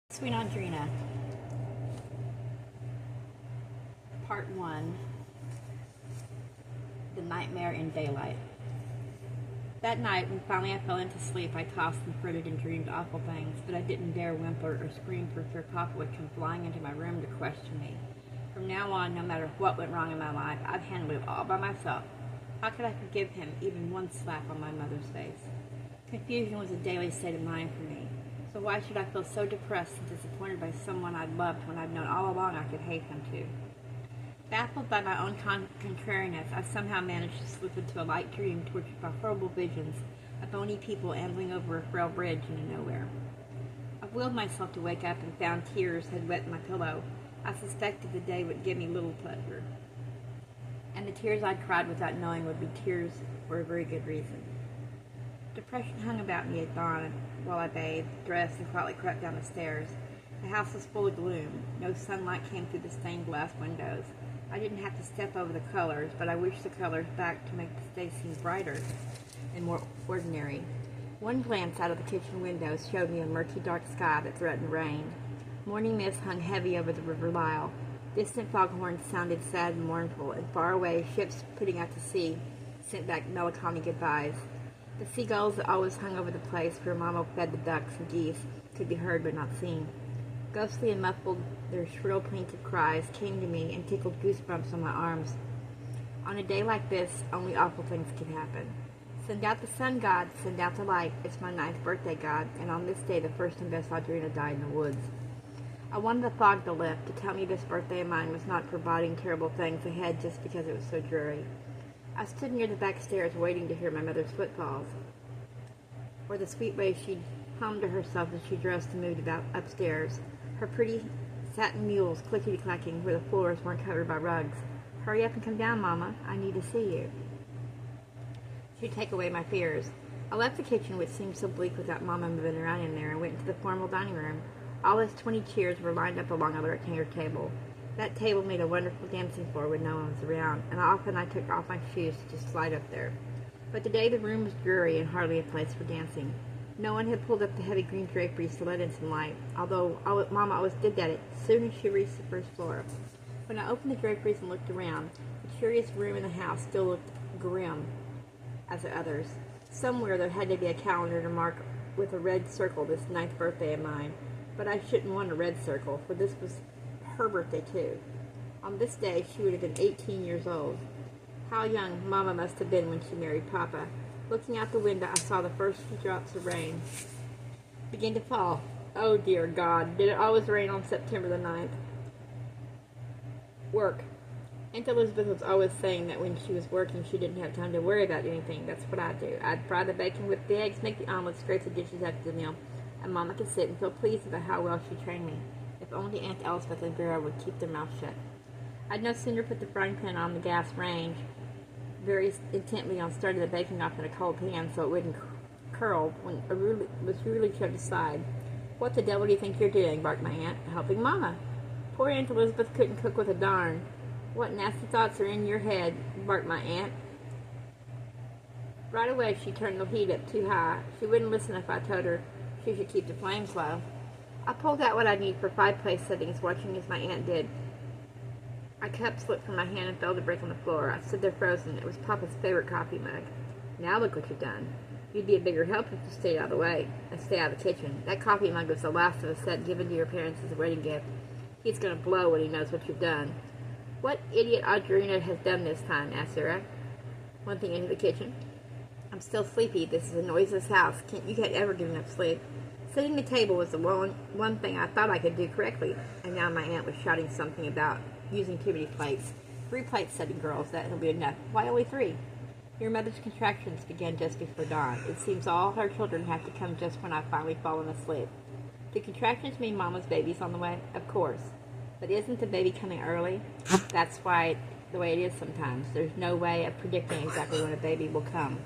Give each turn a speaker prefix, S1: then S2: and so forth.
S1: Sweet Audrina, Part 1, The Nightmare in Daylight. That night, when finally I fell into sleep, I tossed and frittered and dreamed awful things, but I didn't dare whimper or scream for fear Papa would come flying into my room to question me. From now on, no matter what went wrong in my life, I'd handle it all by myself. How could I forgive him even one slap on my mother's face? Confusion was a daily state of mind for me. So why should I feel so depressed and disappointed by someone I'd loved when I'd known all along I could hate him too? Baffled by my own contrariness, I somehow managed to slip into a light dream tortured by horrible visions of bony people ambling over a frail bridge into nowhere. I willed myself to wake up and found tears had wet my pillow. I suspected the day would give me little pleasure, and the tears I'd cried without knowing would be tears for a very good reason. Depression hung about me at dawn while I bathed, dressed, and quietly crept down the stairs. The house was full of gloom. No sunlight came through the stained glass windows. I didn't have to step over the colors, but I wished the colors back to make the day seem brighter and more ordinary. One glance out of the kitchen window showed me a murky, dark sky that threatened rain. Morning mist hung heavy over the river Lyle. Distant foghorns sounded sad and mournful, and far away ships putting out to sea sent back melancholy goodbyes. The seagulls that always hung over the place where Mama fed the ducks and geese could be heard but not seen. Ghostly and muffled, their shrill plaintive cries came to me and tickled goosebumps on my arms. On a day like this, only awful things could happen. Send out the sun, God. Send out the light. It's my 9th birthday, God, and on this day the first and best Audrina died in the woods. I wanted the fog to lift, to tell me this birthday of mine was not foreboding terrible things ahead just because it was so dreary. I stood near the back stairs waiting to hear my mother's footfalls, or the sweet way she'd hummed to herself as she dressed and moved about upstairs, her pretty satin mules clickety-clacking where the floors weren't covered by rugs. "Hurry up and come down, Mama. I need to see you." She'd take away my fears. I left the kitchen, which seemed so bleak without Mama moving around in there, and went into the formal dining room. All its 20 chairs were lined up along a rectangular table. That table made a wonderful dancing floor when no one was around, and often I took off my shoes to just slide up there. But today the room was dreary and hardly a place for dancing. No one had pulled up the heavy green draperies to let in some light, although Mama always did that as soon as she reached the first floor. When I opened the draperies and looked around, the curious room in the house still looked grim as the others. Somewhere there had to be a calendar to mark with a red circle this 9th birthday of mine, but I shouldn't want a red circle, for this was her birthday too. On this day she would have been 18 years old. How young Mama must have been when she married Papa. Looking out the window, I saw the first few drops of rain begin to fall. Oh dear God, did it always rain on September the 9th? Work. Aunt Elizabeth was always saying that when she was working she didn't have time to worry about anything. That's what I'd do. I'd fry the bacon, whip the eggs, make the omelets, scrape the dishes after the meal, and Mama could sit and feel pleased about how well she trained me. If only Aunt Elspeth and Vera would keep their mouths shut. I'd no sooner put the frying pan on the gas range, very intently on starting the bacon off in a cold pan so it wouldn't curl, when it was rudely shoved aside. "What the devil do you think you're doing?" barked my aunt. "Helping Mama." "Poor Aunt Elizabeth couldn't cook with a darn." "What nasty thoughts are in your head?" barked my aunt. Right away she turned the heat up too high. She wouldn't listen if I told her she should keep the flames low. I pulled out what I need for 5 place settings, watching as my aunt did. A cup slipped from my hand and fell to break on the floor. I stood there frozen. It was Papa's favorite coffee mug. "Now look what you've done. You'd be a bigger help if you stayed out of the way and stay out of the kitchen. That coffee mug was the last of a set given to your parents as a wedding gift. He's going to blow when he knows what you've done." "What idiot Audrina has done this time?" asked Sarah, one thing into the kitchen. "I'm still sleepy. This is a noiseless house. Can't you get ever get enough sleep?" Setting the table was the one thing I thought I could do correctly, and now my aunt was shouting something about using too many plates. 3 plates setting, girls. That'll be enough." "Why only 3? Your mother's contractions began just before dawn. It seems all her children have to come just when I've finally fallen asleep." "Do contractions mean Mama's baby's on the way?" "Of course. But isn't the baby coming early?" "That's why the way it is sometimes. There's no way of predicting exactly when a baby will come."